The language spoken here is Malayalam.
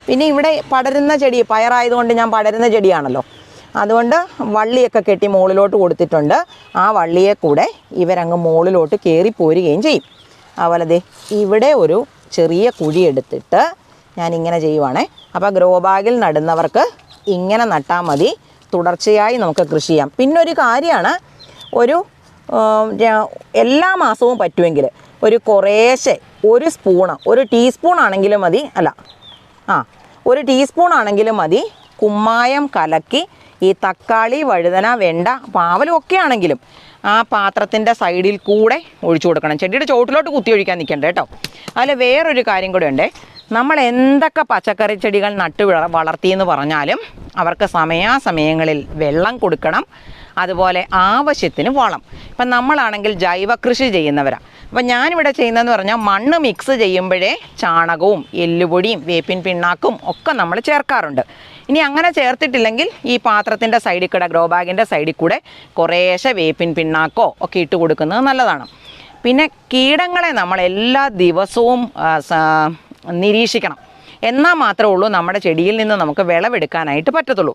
പിന്നെ ഇവിടെ പടരുന്ന ചെടി, പയറായതുകൊണ്ട് ഞാൻ പടരുന്ന ചെടിയാണല്ലോ, അതുകൊണ്ട് വള്ളിയൊക്കെ കെട്ടി മുകളിലോട്ട് കൊടുത്തിട്ടുണ്ട്. ആ വള്ളിയെ കൂടെ ഇവരങ്ങ് മുകളിലോട്ട് കയറി പോരുകയും ചെയ്യും. അതുപോലെ ദേ ഇവിടെ ഒരു ചെറിയ കുഴി എടുത്തിട്ട് ഞാനിങ്ങനെ ചെയ്യുവാണേ. അപ്പോൾ ഗ്രോ ബാഗിൽ നടുന്നവർക്ക് ഇങ്ങനെ നട്ടാൽ മതി, തുടർച്ചയായി നമുക്ക് കൃഷി ചെയ്യാം. പിന്നൊരു കാര്യമാണ്, എല്ലാ മാസവും പറ്റുമെങ്കിൽ കുറേശ്ശെ 1 സ്പൂണ്, 1 ടീസ്പൂൺ ആണെങ്കിലും മതി, ഒരു ടീസ്പൂൺ ആണെങ്കിലും മതി, കുമ്മായം കലക്കി ഈ തക്കാളി, വഴുതന, വെണ്ട, പാവലും ഒക്കെ ആണെങ്കിലും ആ പാത്രത്തിൻ്റെ സൈഡിൽ കൂടെ ഒഴിച്ചു കൊടുക്കണം. ചെടിയുടെ ചോട്ടിലോട്ട് കുത്തി ഒഴിക്കാൻ നിൽക്കണ്ട കേട്ടോ. അതിൽ വേറൊരു കാര്യം കൂടെ ഉണ്ട്. നമ്മൾ എന്തൊക്കെ പച്ചക്കറി ചെടികൾ നട്ട് വളർത്തിയെന്ന് പറഞ്ഞാലും അവർക്ക് സമയാസമയങ്ങളിൽ വെള്ളം കൊടുക്കണം, അതുപോലെ ആവശ്യത്തിന് വളം. ഇപ്പം നമ്മളാണെങ്കിൽ ജൈവ കൃഷി ചെയ്യുന്നവരാണ്. അപ്പം ഞാനിവിടെ ചെയ്യുന്നതെന്ന് പറഞ്ഞാൽ മണ്ണ് മിക്സ് ചെയ്യുമ്പോഴേ ചാണകവും എല്ലുപൊടിയും വേപ്പിൻ പിണ്ണാക്കും ഒക്കെ നമ്മൾ ചേർക്കാറുണ്ട്. ഇനി അങ്ങനെ ചേർത്തിട്ടില്ലെങ്കിൽ ഈ പാത്രത്തിൻ്റെ സൈഡിൽ കൂടെ, ഗ്രോ ബാഗിൻ്റെ സൈഡിൽ കൂടെ കുറേശ്ശെ വേപ്പിൻ പിണ്ണാക്കോ ഒക്കെ ഇട്ട് കൊടുക്കുന്നത് നല്ലതാണ്. പിന്നെ കീടങ്ങളെ നമ്മൾ എല്ലാ ദിവസവും നിരീക്ഷിക്കണം. എന്നാൽ മാത്രമേ ഉള്ളൂ നമ്മുടെ ചെടിയിൽ നിന്ന് നമുക്ക് വിളവെടുക്കാനായിട്ട് പറ്റത്തുള്ളൂ.